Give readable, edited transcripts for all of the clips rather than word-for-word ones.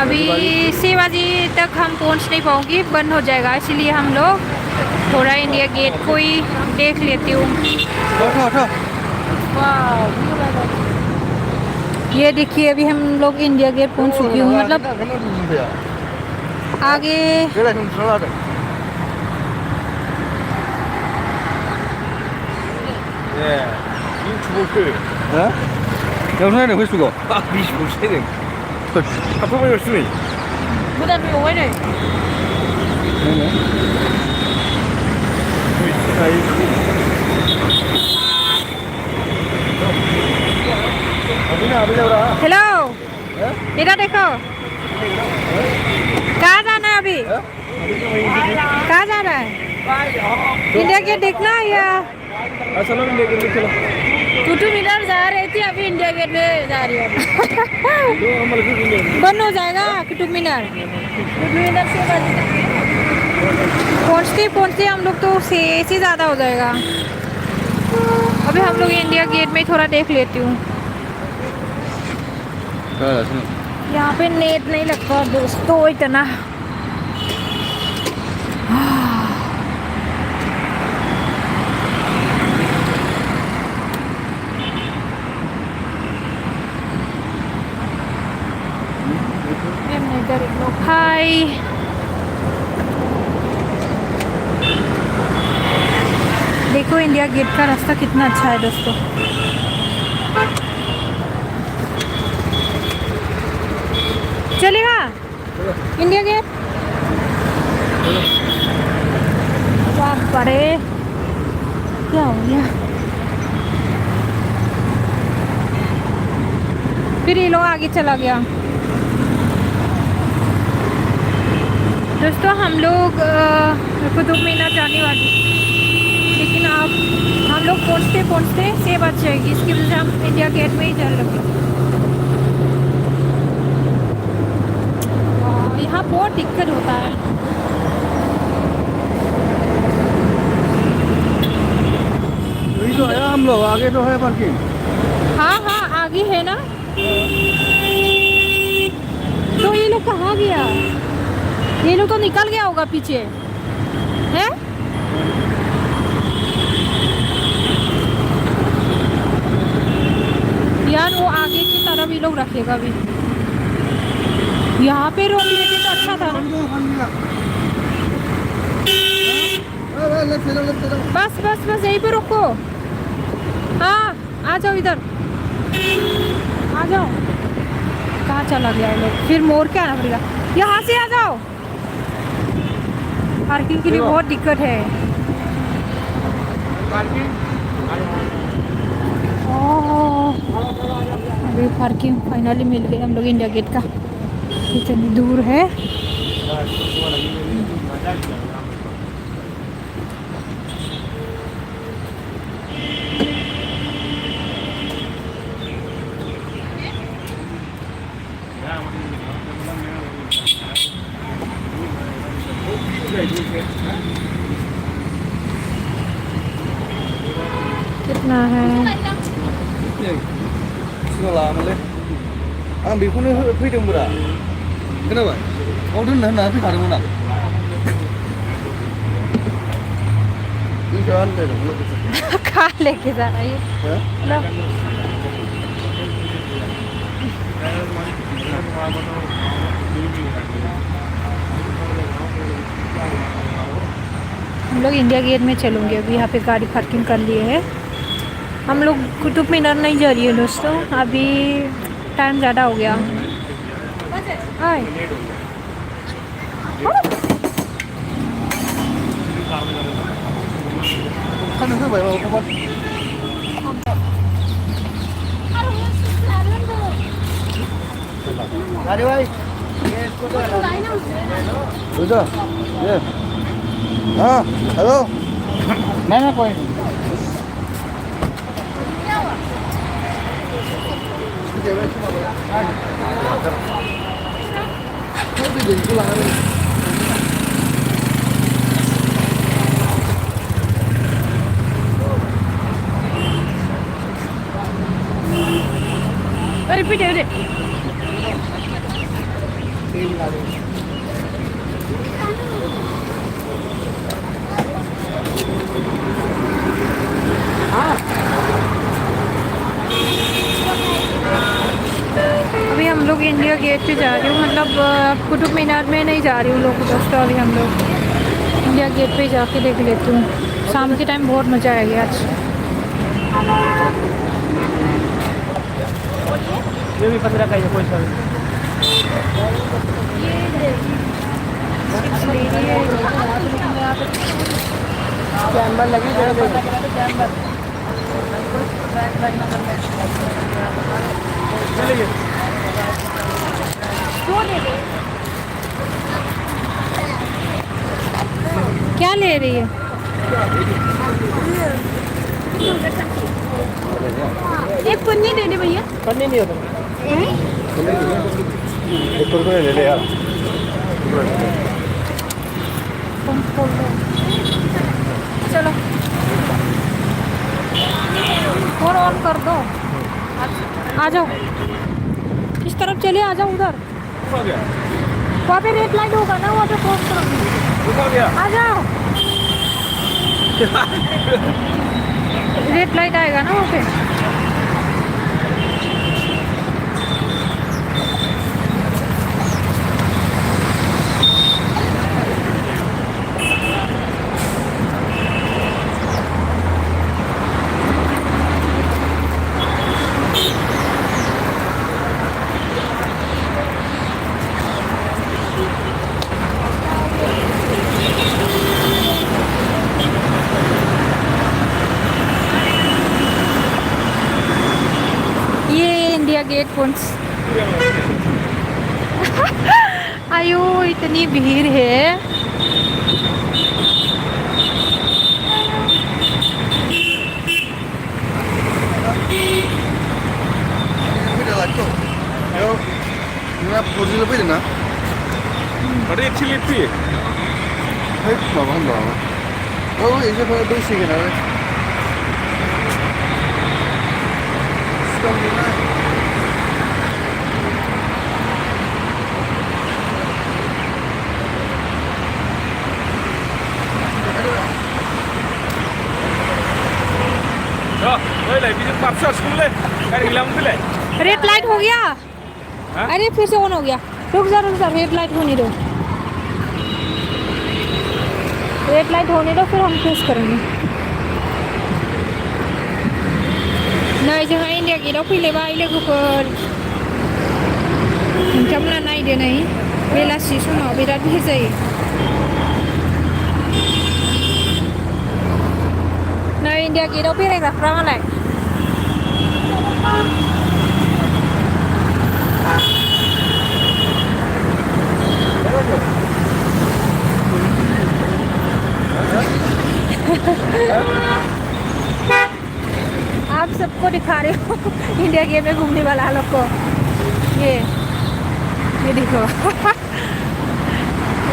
अभी 6 बजे तक हम पहुंच नहीं पाऊंगी, बंद हो जाएगा, इसलिए हम लोग थोड़ा इंडिया गेट को ही देख लेती हूँ। ये देखिए अभी हम लोग इंडिया गेट पहुंच चुकी हूँ, मतलब आगे 영상에는 회 쓰고. 아, 25세는. 하품을 쓰니. bukan ini. 네네. हेलो, इधर देखो, कहाँ जाना है अभी? कहाँ जाना है? इंडिया गेट देखना है या चलो इंडिया गेट चलो। कुतुब मीनार जा रही थी, अभी इंडिया गेट में जा रही है। बंद हो जाएगा कुतुब मीनार। कुतुब मीनार से पहुँचते पहुँचते हम लोग तो 6 से ज़्यादा हो जाएगा। अभी हम लोग इंडिया गेट में थोड़ा देख लेती हूँ। यहाँ पे नेट नहीं लगता दोस्तों इतना। हाय, देखो इंडिया गेट का रास्ता कितना अच्छा है दोस्तों। चलेगा इंडिया गेट? वाह बड़े, क्या हो गया? फिर ये लोग आगे चला गया। दोस्तों हम लोग कुतुब मीनार जाने वाले, लेकिन अब हम लोग पहुँचते पहुँचते 6 बज जाएगी, इसकी वजह से हम इंडिया गेट में ही चल लगे। यहाँ बहुत दिक्कत होता है। यही तो है, हम लोग आगे तो है पार्किंग। हाँ हाँ आगे है ना। तो ये लोग कहाँ गया? ये लोग तो निकल गया होगा पीछे, है? यार वो आगे की तरफ ये लोग रखेगा अभी। यहाँ पे रोक लेते तो अच्छा था ना। बस बस बस यहीं पे रोको। हाँ आ जाओ इधर, आ जाओ। कहाँ चला गया ये लोग? फिर मोड़ के आना पड़ेगा। यहाँ से आ जाओ, पार्किंग के लिए बहुत दिक्कत है। अभी पार्किंग फाइनली मिल गई हम लोग इंडिया गेट का। इतनी दूर है। कितना है? आं बेखौनो फैदोंब्रा, खोनाबाय? बाव दोनना होनना फैखादोंमोन आं। कहाँ लेके जा रहा है ये? लो। हम लोग इंडिया गेट में चलूँगे अभी। यहाँ पे गाड़ी पार्किंग कर लिए है। हम लोग कुतुब मीनार नहीं जा रही है दोस्तों, अभी टाइम ज़्यादा हो गया। हाय अरे भाई ये हाँ हेलो ना कोई repeat it. अभी हम लोग इंडिया गेट पे जा रही हूँ, मतलब कुतुब मीनार में नहीं जा रही हूँ लोग दोस्तों। अभी हम लोग इंडिया गेट पे जाके देख लेती हूँ। शाम के टाइम बहुत मज़ा आएगा आज। ये भी 15 का है कोई सा कैमरा लगी चलिए क्या ले रही है? एक पन्नी दे दे भैया। पन्नी नहीं होता एक कुरकुरे ले ले यार। चलो फोन ऑन कर दो। आ जाओ, इस तरफ चलिए, आ जाओ उधर। वहाँ पे रेड लाइट होगा ना, वहाँ पे क्रॉस करोगे। आ जाओ, रेड लाइट आएगा ना वहाँ पे। ये इंडिया गेट पहुंच। आयो, इतनी भीड़ है। ना अरे अच्छी लेती है बाबा बाबा ओ ऐसे दो सीखे ना रेड लाइट हो गया। अरे फिर से ऑन हो गया। रुक जा रेड लाइट होने दो। रेड लाइट होने दो, फिर हम प्रेस करेंगे। नै जोंहा इंडिया गेटआव फैलायबाय लोगोफोर। नोंथांमोना नायदो नै, बेलासि समाव बिराद भिर जायो। नै इंडिया गेटआव बेरायग्राफ्रा मालाय। आप सबको दिखा रहे हो इंडिया गेट में घूमने वाला लोग को। ये देखो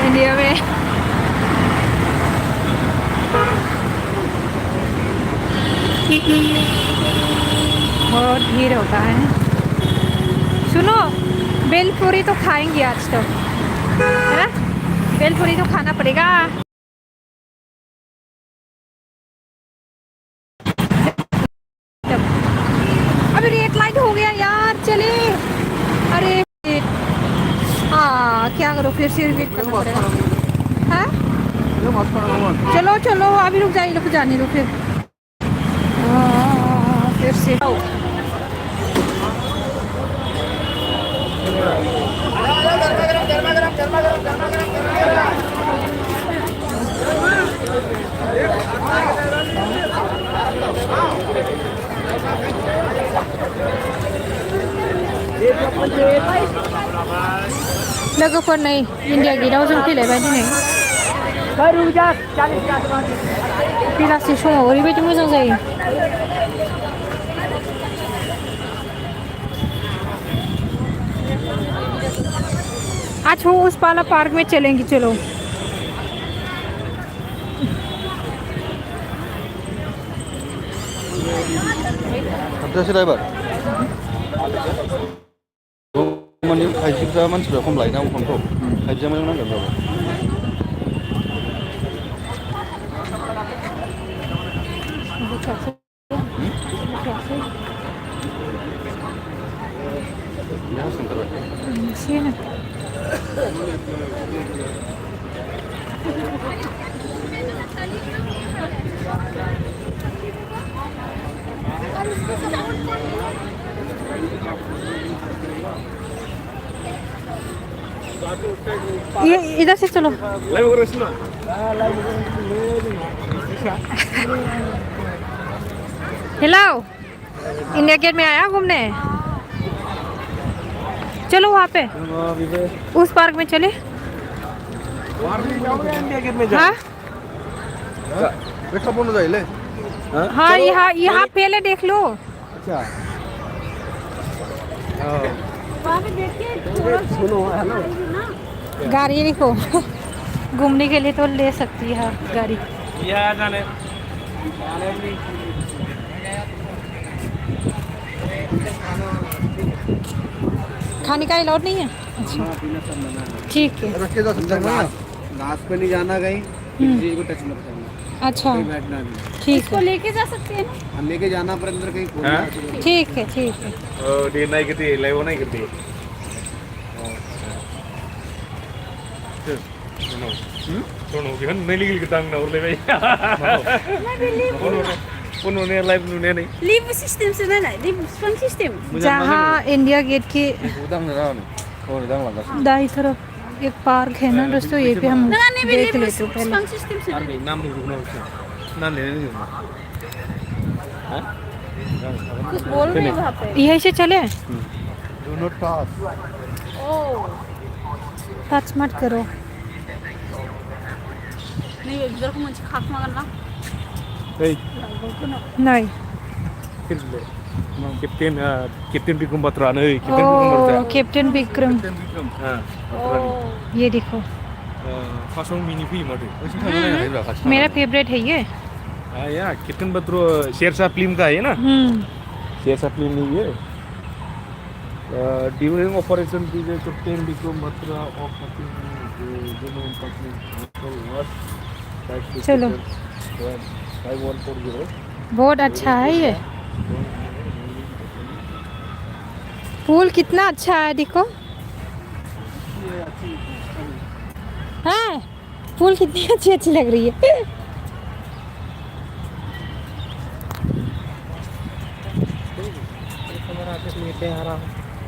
इंडिया में बहुत भीड़ होता है। सुनो, बेलपूरी तो खाएंगे आज तो, है ना? बेलपूरी तो खाना पड़ेगा। अभी रेड लाइट हो गया यार, चले। अरे क्या करो, फिर से रिपीट करना पड़ेगा। हाँ चलो चलो, अभी रुक जाइए, रुक जाने दो फिर से। लोगोफोर नै इंडिया गेटआव जों फैलायबाय दिनै। बेलासि समाव ओरैबायदि मोजां जायो। आज वो उस वाला पार्क में चलेंगे, चलो। खायसेफ्रा मानसिफ्रा खम लायोना फनखौ खायसेया मोजां नांगोन जाबाय Sí, no. ये इधर से चलो हेलो इंडिया गेट में आया घूमने चलो वहाँ पे उस पार्क में चले हाँ रेखा बंद जाइले हाँ यहाँ पहले देख लो अच्छा गाड़ी देखो घूमने के लिए तो ले सकती है गाड़ी खाने का अलाउड नहीं है अच्छा ठीक है रख के जा सकते हैं ना घास पे नहीं जाना कहीं किसी को टच मत करना अच्छा कहीं बैठना भी ठीक है लेके जा सकते हैं ना हम लेके जाना पर अंदर कहीं खोलना ठीक है dia naik gede lewo naik gede Sono kan naik gedang na urle bhai उन्होंने लाइव नुने नहीं लिव सिस्टम से ना लिव फन सिस्टम जहाँ इंडिया गेट के उदंग रहा नहीं और उदंग लगा दाई तरफ एक पार्क है ना दोस्तों ये पे हम देख लेते हैं पहले फन सिस्टम से अरे नाम नहीं रुकना उसका नाम लेने नहीं कुछ बोल रहे हैं वहाँ पे यहीं से चले Do not pass oh touch मत करो नहीं इधर को मुझे खास मगरना hey नहीं Captain Bikram Batra नहीं ओ कैप्टन विक्रम हाँ ये देखो फासों मिनी भी मटे मेरा फेवरेट है ये हाँ यार कैप्टन बत्रो शेरशाह फिल्म का है ना शेरशाह फिल्म नहीं है during operation DJ captain Vikram Batra चलो 5140 बहुत अच्छा है ये फूल कितना अच्छा है देखो हाँ फूल कितनी अच्छी लग रही है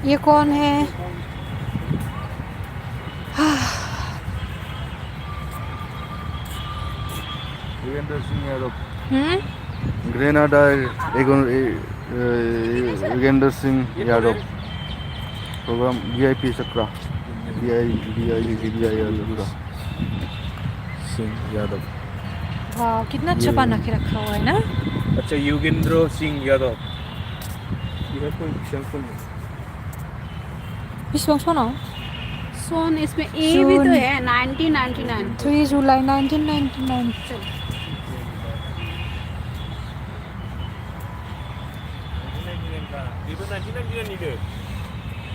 ये कौन है Yogendra Singh Yadav Grenada Yogendra Singh Yadav program VIP Chakra Yadav Singh Yadav वाह कितना अच्छा बना के रखा हुआ है ना अच्छा योगेंद्र सिंह यादव ये कोई शंकुल विश्वासना सोन इसमें ए भी तो है 1999 3 जुलाई 1999 이번 1999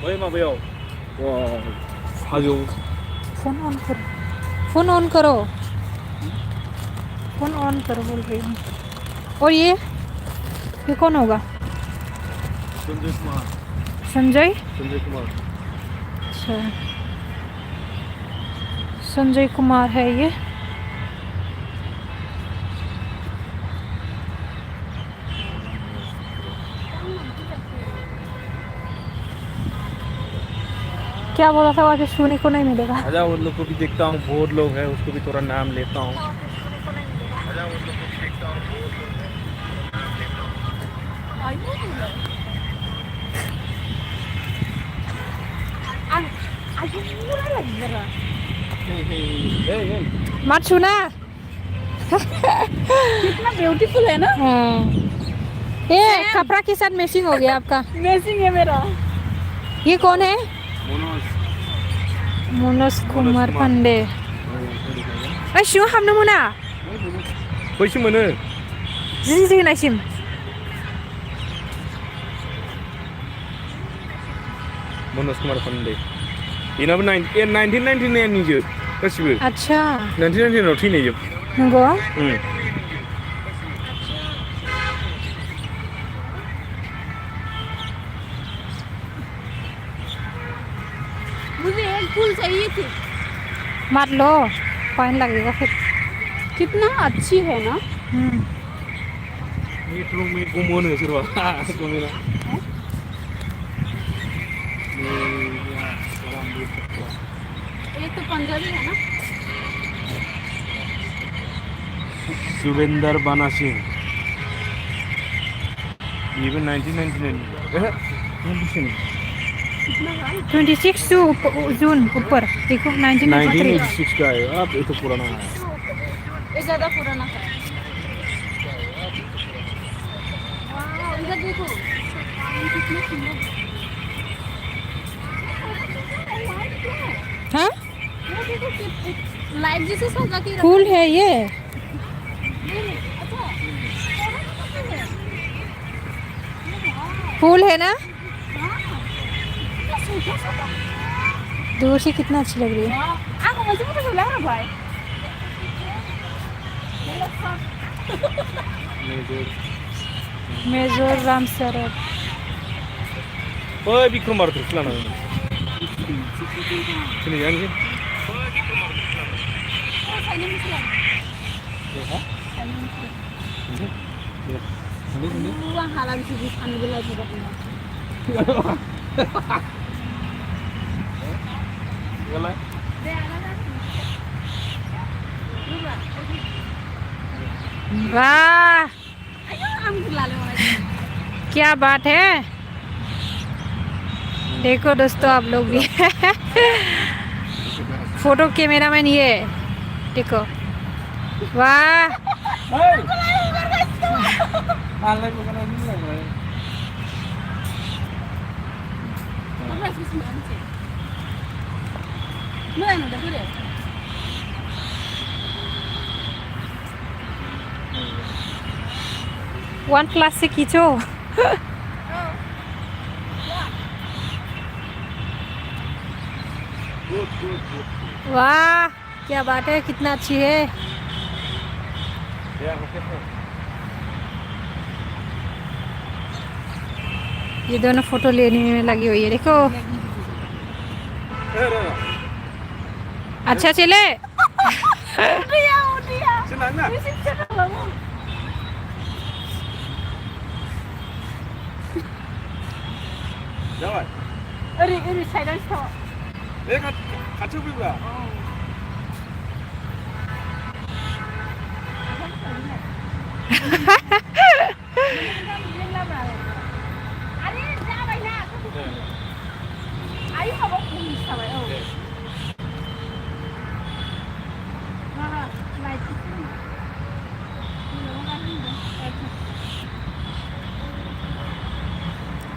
왜 마배요 와 사죠 फोन ऑन करो फोन ऑन करो फोन ऑन करो बोल रही हूँ और ये कौन होगा संजय कुमार संजय कुमार अच्छा संजय कुमार है ये क्या बोला था वहाँ सुनने को नहीं मिलेगा आजा उन लोग को भी देखता हूँ बहुत लोग हैं उसको भी थोड़ा नाम लेता हूँ आजा उन लोग को भी देखता हूँ मत सुना कितना ब्यूटीफुल है ना हाँ ये कपड़ा के साथ मैचिंग हो गया आपका मैचिंग है मेरा ये कौन है मनोज कुमार पांडे शू हाबनो मोना बैसो मोनो जिं नायसिम मनोज कुमार पांडे बेनाबो 1999 जोब गासिबो अच्छा 1999 आव थैनाय जोब नंगौ मुझे एक फूल चाहिए थी। मत लो फाइन लगेगा फिर कितना अच्छी है ना। ये तो मैं गुमोनो सोरबा गुमोना ये तो पंजाबी है ना। सुरेंद्र बाना सिंह ये भी 1999 कितना का 26 जून ऊपर देखो 1983 1986 का है अब ये तो पुराना है ये ज्यादा पुराना है। वाह इधर देखो कितने सुंदर हाँ वो देखो लाइट जैसे सजा के फूल है ये फूल है ना दूर से कितना अच्छी लग रही है aku masih mau ke belakang भाई मिजोरम सरोवर ओए विक्रमादित्य खिलाना sini jangan sih uang halal sih ambil lagi baknya Gala. वाह ayo ambil lalu क्या बात है देखो दोस्तों आप लोग भी फोटो कैमरामैन ये देखो वाह Alay ko na nila ba? Mana dah boleh? One plus से खींचो वाह क्या बात है कितना अच्छी है ये दोनों फोटो लेने में लगी हुई है देखो अच्छा चले Senang nak? Jawab. Eri saya dah stop. Kacau juga. Ayo kamu pergi sama aku.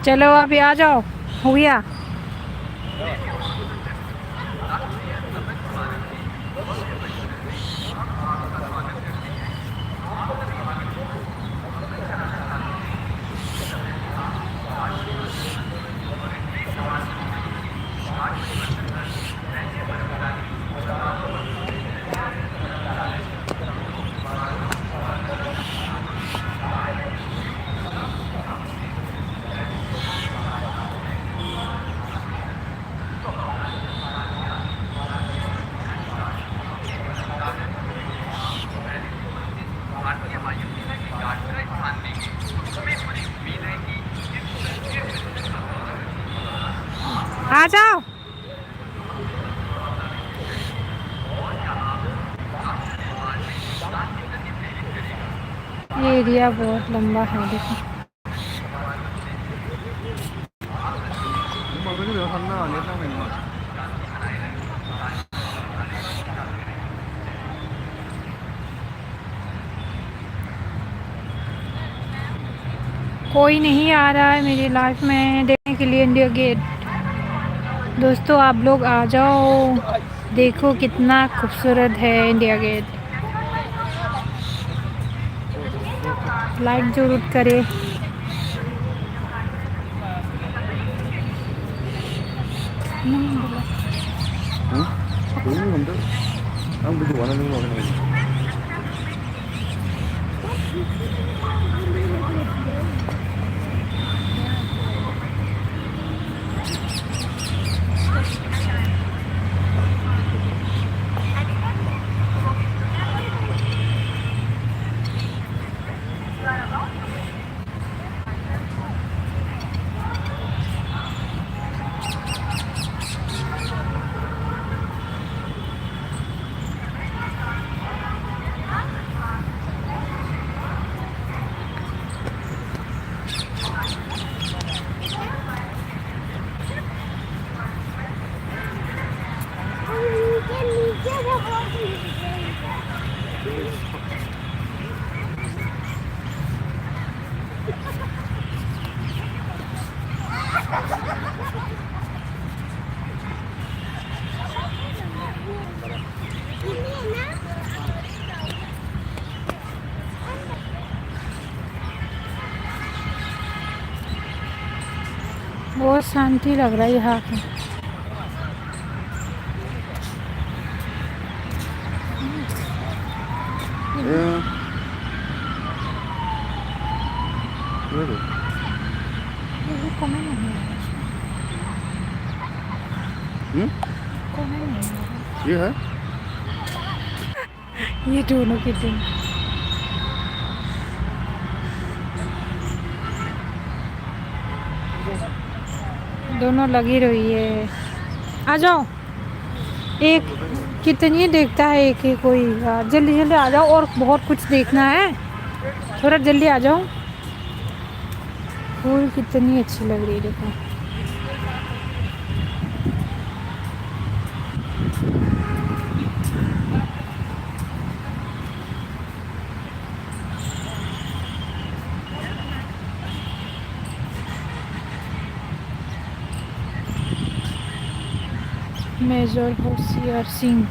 चलो अभी आ जाओ हो गया आ जाओ ये एरिया बहुत लंबा है देखो कोई नहीं आ रहा है मेरी लाइफ में देखने के लिए इंडिया गेट दोस्तों आप लोग आ जाओ देखो कितना खूबसूरत है इंडिया गेट लाइक जरूर करे 너무 근데 아무래도 원하는 거 하는 거지. बहुत शांति लग रहा है यहाँ पे। 예. 그래도 ये कौन है? 응? कौन है? ये है? ये दोनों के दिन दोनों लगी रही है। आ जाओ, एक कितनी देखता है एक ही कोई। जल्दी जल्दी आ जाओ, और बहुत कुछ देखना है, थोड़ा जल्दी आ जाओ। फूल कितनी अच्छी लग रही है, देखो। मेजर होशियार सिंह।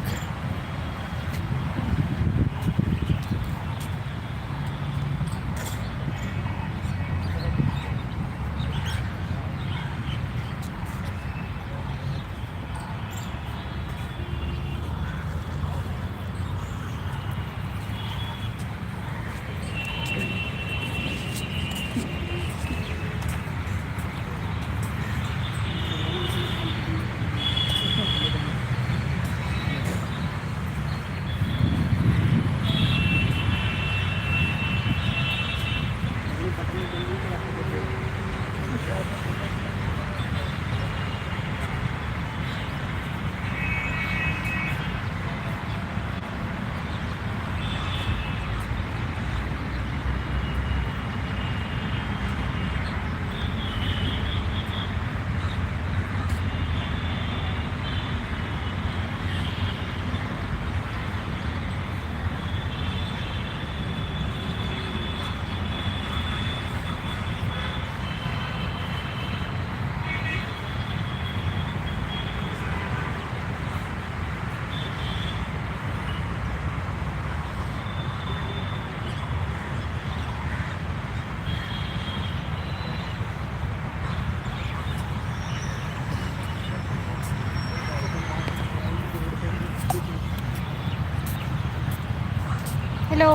हेलो,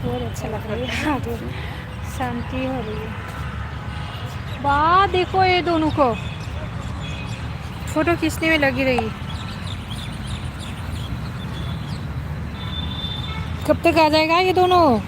बहुत अच्छा लग रहा है, आगे शांति हो रही है। वाह, देखो ये दोनों को फोटो खींचने में लगी रही। कब तक आ जाएगा ये दोनों?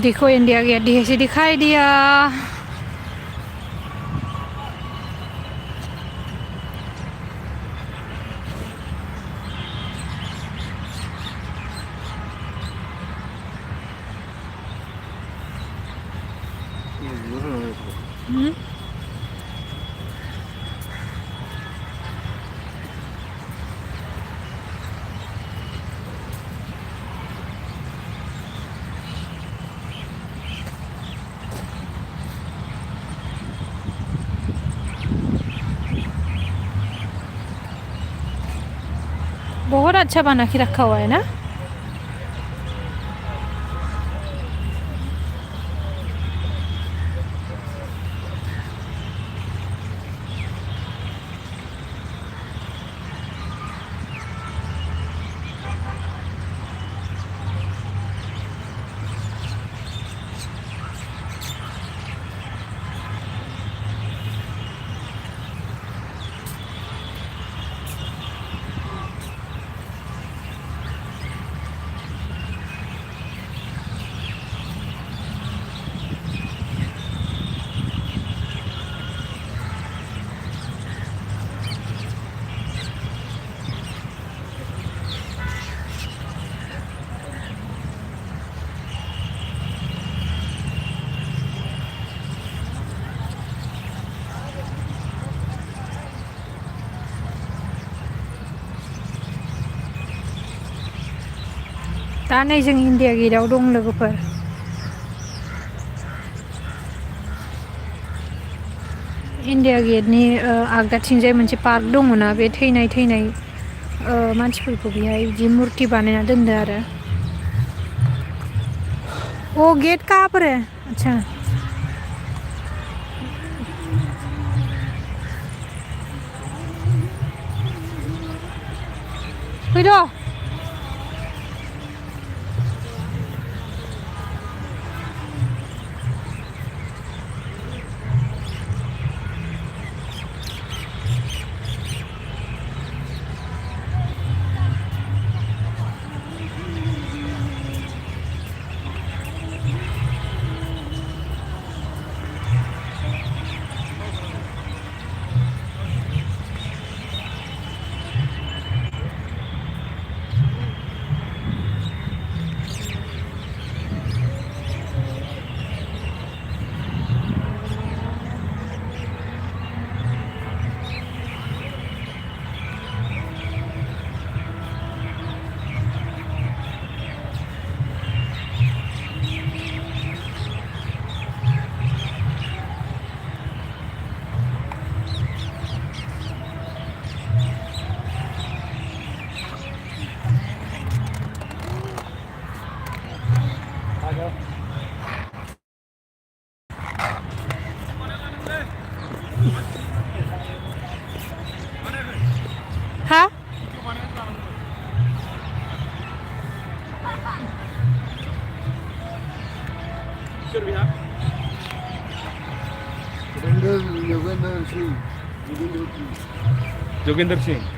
देखो इंडिया गेट ऐसे दिखाई दिया। हम्म। बहुत अच्छा बना के रखा हुआ है ना। दा नै जों इन्डिया गेटआव दं लोगोफोर। इन्डिया गेटनि आगदाथिंजाय मोनसे पार्क दङना, बे थैनाय मानसिफोरखौ बेहाय बिदि मुर्ति बानायना दोनदो आरो। ओ गेट कहाँ पर है? अच्छा फैद'। हाँ जोगिंदर सिंह।